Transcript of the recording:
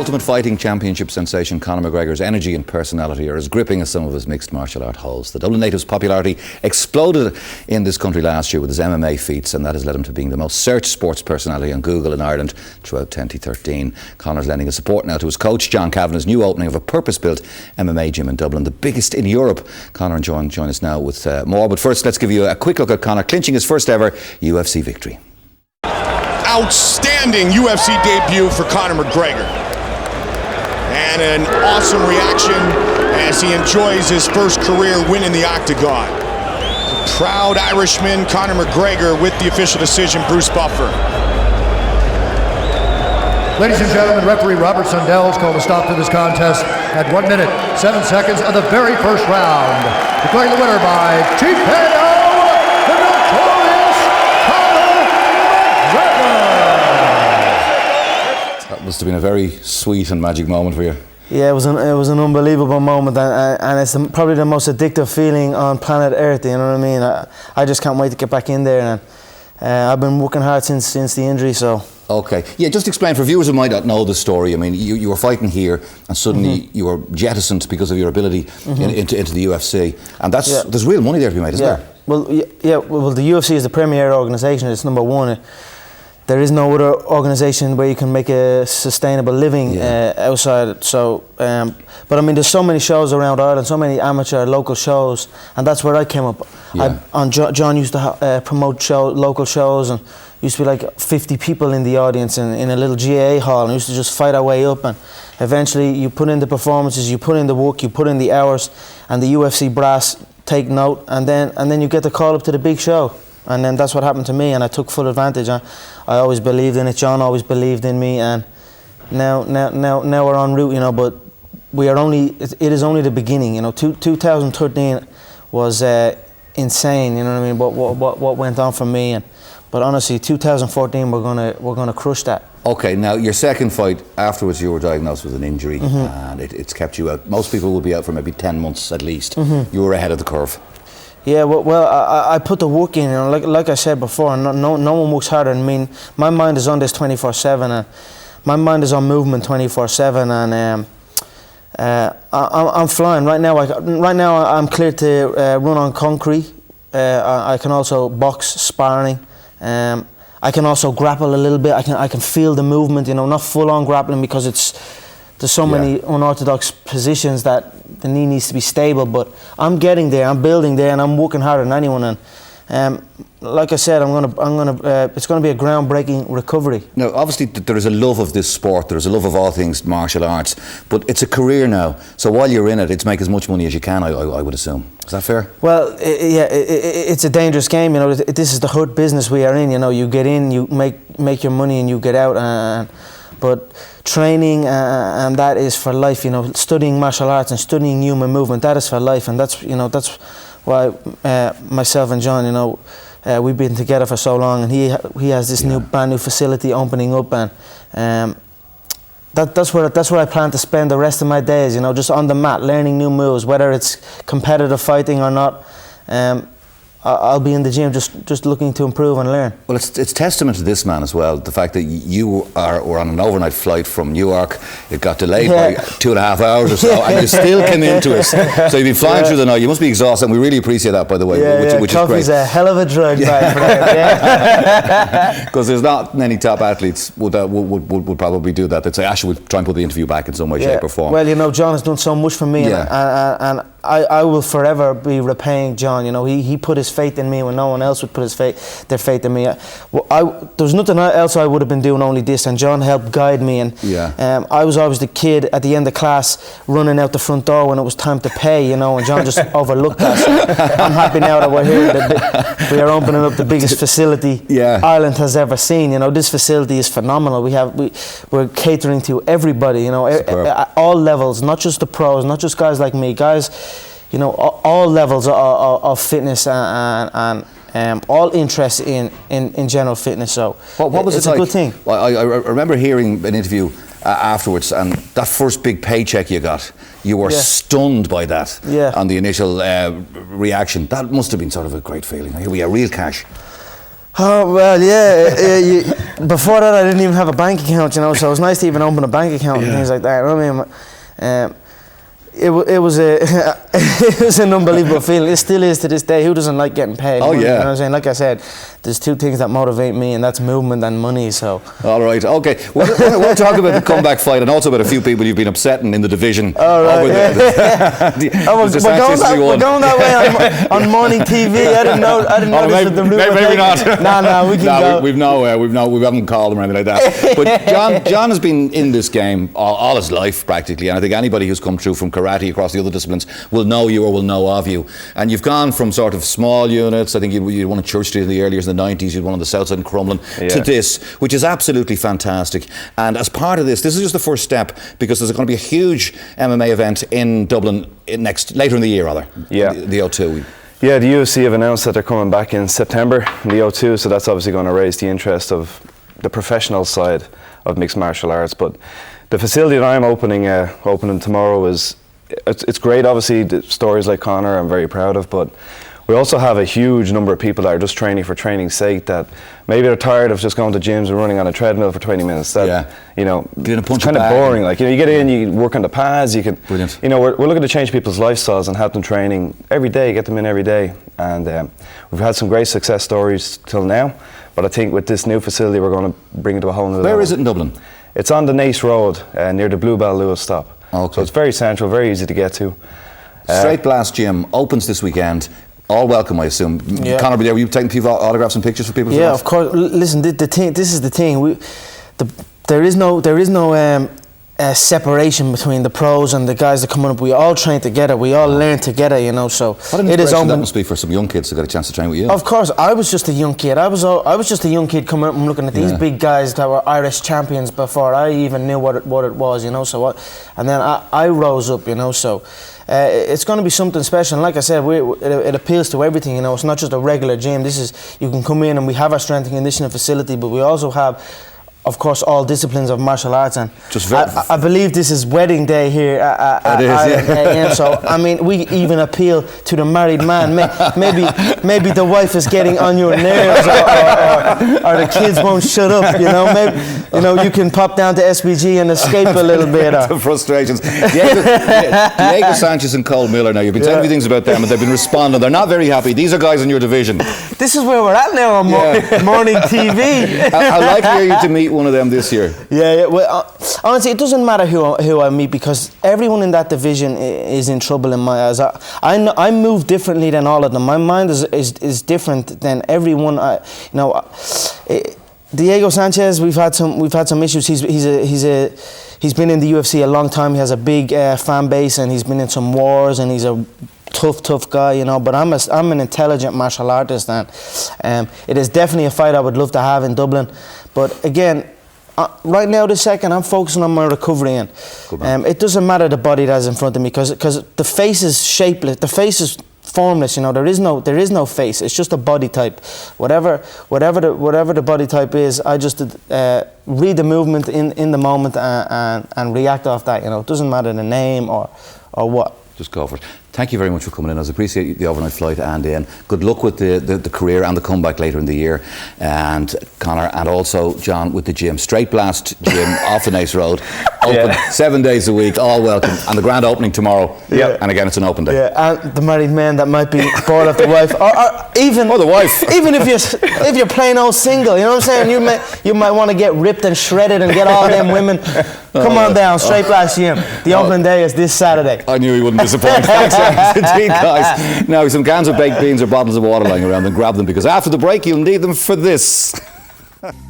Ultimate Fighting Championship sensation Conor McGregor's energy and personality are as gripping as some of his mixed martial art holds. The Dublin native's popularity exploded in this country last year with his MMA feats, and that has led him to being the most searched sports personality on Google in Ireland throughout 2013. Conor's lending his support now to his coach, John Kavanagh's new opening of a purpose-built MMA gym in Dublin, the biggest in Europe. Conor and John join us now with more, but first let's give you a quick look at Conor clinching his first ever UFC victory. Outstanding UFC debut for Conor McGregor. And an awesome reaction as he enjoys his first career win in the octagon. The proud Irishman Conor McGregor with the official decision, Bruce Buffer. Ladies and gentlemen, referee Robert Sundell has called a stop to this contest at 1 minute, 7 seconds of the very first round. Declaring the winner by TKO, the notorious Conor McGregor. That must have been a very sweet and magic moment for you. Yeah, it was an unbelievable moment, and it's probably the most addictive feeling on planet Earth. You know what I mean? I just can't wait to get back in there, and I've been working hard since the injury. So. Okay. Yeah, just explain for viewers who might not know the story. I mean, you were fighting here, and suddenly you were jettisoned because of your ability into the UFC, and there's real money there to be made, isn't there? Well, the UFC is the premier organisation. It's number one. There is no other organisation where you can make a sustainable living outside. So, but I mean, there's so many shows around Ireland, so many amateur local shows, and that's where I came up. Yeah. John used to promote local shows, and used to be like 50 people in the audience in a little GAA hall, and we used to just fight our way up. And eventually, you put in the performances, you put in the work, you put in the hours, and the UFC brass take note, and then you get the call up to the big show. And then that's what happened to me, and I took full advantage. I always believed in it. John always believed in me, and now we're en route, you know. But it is only the beginning, you know. 2013 was insane, you know what I mean. What went on for me, but honestly, 2014 we're gonna crush that. Okay, now your second fight afterwards, you were diagnosed with an injury, and it's kept you out. Most people will be out for maybe 10 months at least. You were ahead of the curve. Yeah, well, I put the work in, you know, like I said before, no one works harder than me. My mind is on this 24/7, and my mind is on movement 24/7, and I'm flying right now. Right now, I'm cleared to run on concrete. I can also box, sparring. I can also grapple a little bit. I can feel the movement, you know, not full on grappling because there's so many unorthodox positions that the knee needs to be stable, but I'm getting there, I'm building there, and I'm working harder than anyone. And like I said, it's gonna be a groundbreaking recovery. Now, obviously, there is a love of this sport. There is a love of all things martial arts, but it's a career now. So while you're in it, it's make as much money as you can. I would assume. Is that fair? Well, it's a dangerous game. You know, this is the hurt business we are in. You know, you get in, you make your money, and you get out. But training and that is for life. You know, studying martial arts and studying human movement, that is for life, and that's why myself and John, you know, we've been together for so long, and he has this brand new facility opening up, and that's where I plan to spend the rest of my days. You know, just on the mat, learning new moves, whether it's competitive fighting or not. I'll be in the gym just looking to improve and learn. Well, it's testament to this man as well, the fact that you were on an overnight flight from Newark. It got delayed by 2.5 hours or so, and you still came into us. So you've been flying through the night. You must be exhausted, and we really appreciate that, by the way, which is great. Coffee's a hell of a drug, because there's not many top athletes would probably do that. They'd say, Ash, we'll try and put the interview back in some way, shape or form. Well, you know, John has done so much for me, and I will forever be repaying John. You know, he put his faith in me when no one else would put their faith in me. There's nothing else I would have been doing, only this, and John helped guide me. And I was always the kid at the end of class running out the front door when it was time to pay, you know, and John just overlooked that. So I'm happy now that we're here. We are opening up the biggest facility Ireland has ever seen. You know, this facility is phenomenal. We're catering to everybody, you know, at all levels, not just the pros, not just guys like me, guys, you know, all levels of fitness and all interest in general fitness. So what was it's it like? A good thing. Well, I remember hearing an interview afterwards, and that first big paycheck you got, you were stunned by that on the initial reaction. That must have been sort of a great feeling. Here we are, real cash. Oh, well, yeah. Before that, I didn't even have a bank account, you know, so it was nice to even open a bank account and things like that. You know what I mean? It was an unbelievable feeling. It still is to this day. Who doesn't like getting paid? Oh, yeah. You know what I'm saying? Like I said, there's two things that motivate me, and that's movement and money. So. All right. Okay. We'll talk about the comeback fight and also about a few people you've been upsetting in the division. All right. We're going that way on morning TV. I didn't know this was the blue. Maybe not. No, we can go. We haven't called him or anything like that. But John has been in this game all his life practically, and I think anybody who's come through from karate across the other disciplines will know you or will know of you. And you've gone from sort of small units, I think you won at Church Street in the early years in the 90s, you'd won on the south side in Crumlin, to this, which is absolutely fantastic. And as part of this is just the first step, because there's going to be a huge MMA event in Dublin later in the year, rather. Yeah. The O2. Yeah, the UFC have announced that they're coming back in September in the O2, so that's obviously going to raise the interest of the professional side of mixed martial arts. But the facility that I'm opening tomorrow it's great. Obviously, the stories like Conor I'm very proud of, but we also have a huge number of people that are just training for training's sake, that maybe they're tired of just going to gyms and running on a treadmill for 20 minutes. You know, it's kind of boring. Like, you know, you get in, you work on the pads, you can. Brilliant. You know, we're looking to change people's lifestyles and have them training every day, get them in every day, and we've had some great success stories till now. But I think with this new facility, we're going to bring it to a whole new level. Where is it in Dublin? It's on the Nace Road, near the Bluebell Lewis stop. Okay. So it's very central, very easy to get to. Straight Blast Gym opens this weekend. All welcome, I assume. Yeah. Conor, were you taking people autographs and pictures for people? Yeah, of course. Listen, this is the thing. There is no separation between the pros and the guys that come up. We all train together. We all learn together, you know. So what an inspiration that must be for some young kids who got a chance to train with you. Of course, I was just a young kid. I was just a young kid coming up and looking at these big guys that were Irish champions before I even knew what it was, you know. So and then I rose up, you know. So it's going to be something special. And like I said, it appeals to everything, you know. It's not just a regular gym. You can come in and we have our strength and conditioning facility, but we also have, of course, all disciplines of martial arts, and I believe this is wedding day here at AM. So I mean, we even appeal to the married man. Maybe the wife is getting on your nerves, or the kids won't shut up. You know, maybe you can pop down to SBG and escape a little bit. The frustrations. Diego Sanchez and Cole Miller. Now you've been telling me things about them, and they've been responding. They're not very happy. These are guys in your division. This is where we're at now on morning TV. How likely are you to meet one of them this year? Yeah. Well, honestly, it doesn't matter who I meet, because everyone in that division is in trouble in my eyes. I move differently than all of them. My mind is different than everyone. Diego Sanchez, we've had some issues. He's been in the UFC a long time. He has a big fan base, and he's been in some wars, and he's a tough guy, you know. But I'm an intelligent martial artist, and it is definitely a fight I would love to have in Dublin. But again, right now, this second, I'm focusing on my recovery, and it doesn't matter the body that's in front of me, because the face is shapeless, the face is formless. You know, there is no face. It's just a body type. Whatever the body type is, I just read the movement in the moment and react off that. You know, it doesn't matter the name or what. Just go for it. Thank you very much for coming in. I appreciate the overnight flight, and good luck with the career and the comeback later in the year. And Conor, and also John, with the gym. Straight Blast Gym off the Nace Road. Open 7 days a week, all welcome. And the grand opening tomorrow. Yeah. And again, it's an open day. Yeah, and the married men that might be bored of the wife, or even the wife. Even if you're plain old single, you know what I'm saying? You might want to get ripped and shredded and get all them women. Come on down, Straight Blast Gym. The opening day is this Saturday. I knew he wouldn't disappoint. Thanks indeed, guys. Now, some cans of baked beans or bottles of water lying around, and grab them, because after the break you'll need them for this.